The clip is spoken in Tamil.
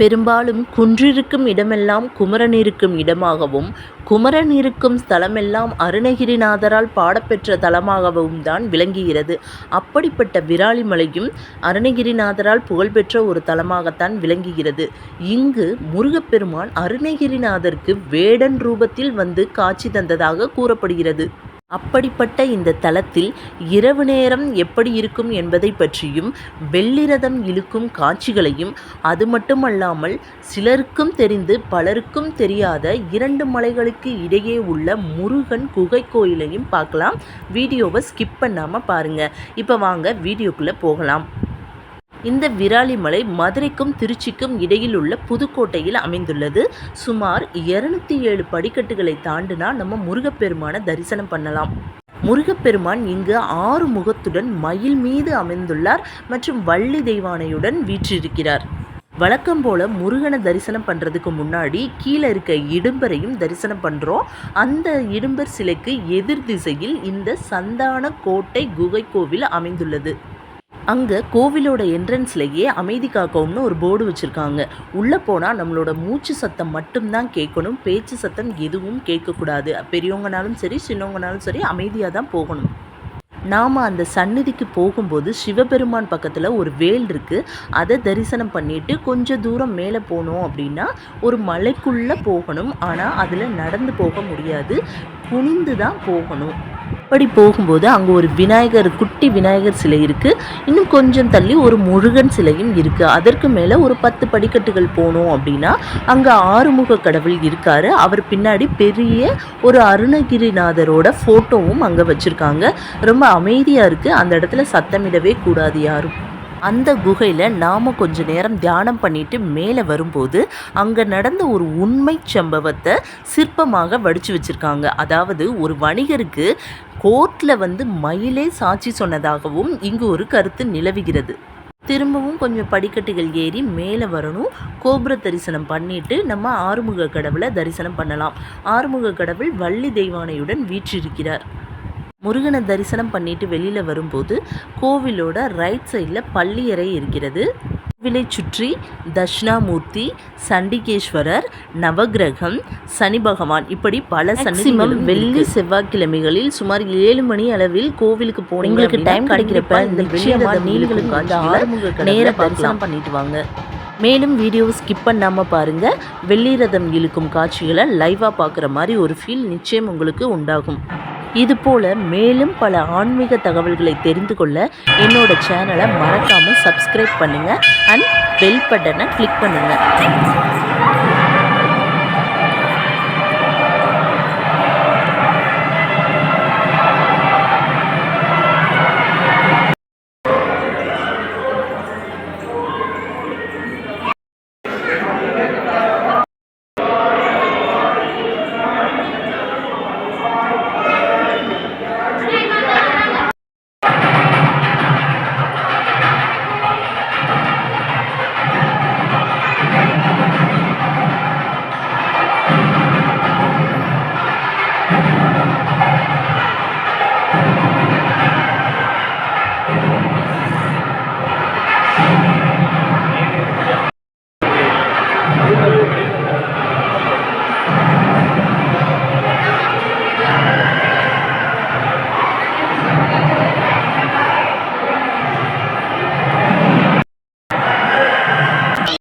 பெரும்பாலும் குன்றிருக்கும் இடமெல்லாம் குமரன் இருக்கும் இடமாகவும், குமரன் இருக்கும் ஸ்தலமெல்லாம் அருணகிரிநாதரால் பாடப்பெற்ற தலமாகவும் தான் விளங்குகிறது. அப்படிப்பட்ட விராலிமலையும் அருணகிரிநாதரால் புகழ்பெற்ற ஒரு தலமாகத்தான் விளங்குகிறது. இங்கு முருகப்பெருமான் அருணகிரிநாதருக்கு வேடன் ரூபத்தில் வந்து காட்சி தந்ததாக கூறப்படுகிறது. அப்படிப்பட்ட இந்த தலத்தில் இரவு நேரம் எப்படி இருக்கும் என்பதை பற்றியும், வெள்ளிரதம் இழுக்கும் காட்சிகளையும், அது மட்டுமல்லாமல் சிலருக்கும் தெரிந்து பலருக்கும் தெரியாத 2 மலைகளுக்கு இடையே உள்ள முருகன் குகை கோயிலையும் பார்க்கலாம். வீடியோவை ஸ்கிப் பண்ணாமல் பாருங்கள். இப்போ வாங்க வீடியோக்குள்ளே போகலாம். இந்த விராலிமலை மதுரைக்கும் திருச்சிக்கும் இடையில் உள்ள புதுக்கோட்டையில் அமைந்துள்ளது. சுமார் 207 படிக்கட்டுகளை தாண்டினா நம்ம முருகப்பெருமானை தரிசனம் பண்ணலாம். முருகப்பெருமான் இங்கு 6 முகத்துடன் மயில் மீது அமைந்துள்ளார் மற்றும் வள்ளி தெய்வானையுடன் வீற்றிருக்கிறார். வழக்கம் போல் முருகனை தரிசனம் பண்ணுறதுக்கு முன்னாடி கீழே இருக்க இடும்பரையும் தரிசனம் பண்ணுறோம். அந்த இடும்பர் சிலைக்கு எதிர் திசையில் இந்த சந்தான கோட்டை குகை கோவில் அமைந்துள்ளது. அங்கே கோவிலோட என்ட்ரன்ஸ்லேயே அமைதி காக்கவும்னு ஒரு போர்டு வச்சுருக்காங்க. உள்ளே போனால் நம்மளோட மூச்சு சத்தம் மட்டும்தான் கேட்கணும், பேச்சு சத்தம் எதுவும் கேட்கக்கூடாது. பெரியவங்கனாலும் சரி சின்னவங்கனாலும் சரி அமைதியாக தான் போகணும். நாம் அந்த சந்நிதிக்கு போகும்போது சிவபெருமான் பக்கத்தில் ஒரு வேல் இருக்குது. அதை தரிசனம் பண்ணிவிட்டு கொஞ்சம் தூரம் மேலே போனோம் அப்படின்னா ஒரு மலைக்குள்ளே போகணும். ஆனால் அதில் நடந்து போக முடியாது, குனிந்து தான் போகணும். அப்படி போகும்போது அங்கே ஒரு விநாயகர், குட்டி விநாயகர் சிலை இருக்குது. இன்னும் கொஞ்சம் தள்ளி ஒரு முருகன் சிலையும் இருக்குது. அதற்கு மேலே ஒரு 10 படிக்கட்டுகள் போனோம் அப்படின்னா அங்கே ஆறுமுக கடவுள் இருக்கார். அவர் பின்னாடி பெரிய ஒரு அருணகிரிநாதரோட ஃபோட்டோவும் அங்கே வச்சுருக்காங்க. ரொம்ப அமைதியாக இருக்குது. அந்த இடத்துல சத்தமிடவே கூடாது யாரும். அந்த குகையில் நாம் கொஞ்ச நேரம் தியானம் பண்ணிட்டு மேலே வரும்போது அங்கே நடந்த ஒரு உண்மை சம்பவத்தை சிற்பமாக வடித்து வச்சுருக்காங்க. அதாவது ஒரு வணிகருக்கு கோர்ட்டில் வந்து மயிலே சாட்சி சொன்னதாகவும் இங்கு ஒரு கருத்து நிலவுகிறது. திரும்பவும் கொஞ்சம் படிக்கட்டுகள் ஏறி மேலே வரணும். கோபுர தரிசனம் பண்ணிட்டு நம்ம ஆறுமுக கடவுளை தரிசனம் பண்ணலாம். ஆறுமுக கடவுள் வள்ளி தெய்வானையுடன் வீற்றிருக்கிறார். முருகனை தரிசனம் பண்ணிட்டு வெளியில் வரும்போது கோவிலோட ரைட் சைடில் பள்ளியறை இருக்கிறது. கோவிலை சுற்றி தட்சிணாமூர்த்தி, சண்டிகேஸ்வரர், நவகிரகம், சனி பகவான் இப்படி பல சன்னிதிகள் வெள்ளி செவ்வாய்க்கிழமைகளில் சுமார் 7 மணி அளவில் கோவிலுக்கு போனீங்களுக்கு டைம் கிடைக்கிறப்ப இந்த நீர்களுக்கு நேர தரிசனம் பண்ணிட்டு வாங்க. மேலும் வீடியோவை ஸ்கிப் பண்ணாமல் பாருங்கள். வெள்ளிரதம் இழுக்கும் காட்சிகளை லைவாக பார்க்குற மாதிரி ஒரு ஃபீல் நிச்சயம் உங்களுக்கு உண்டாகும். இதுபோல் மேலும் பல ஆன்மீக தகவல்களை தெரிந்து கொள்ள என்னோட சேனலை மறக்காமல் சப்ஸ்கிரைப் பண்ணுங்கள் அண்ட் பெல் பட்டனை கிளிக் பண்ணுங்கள்.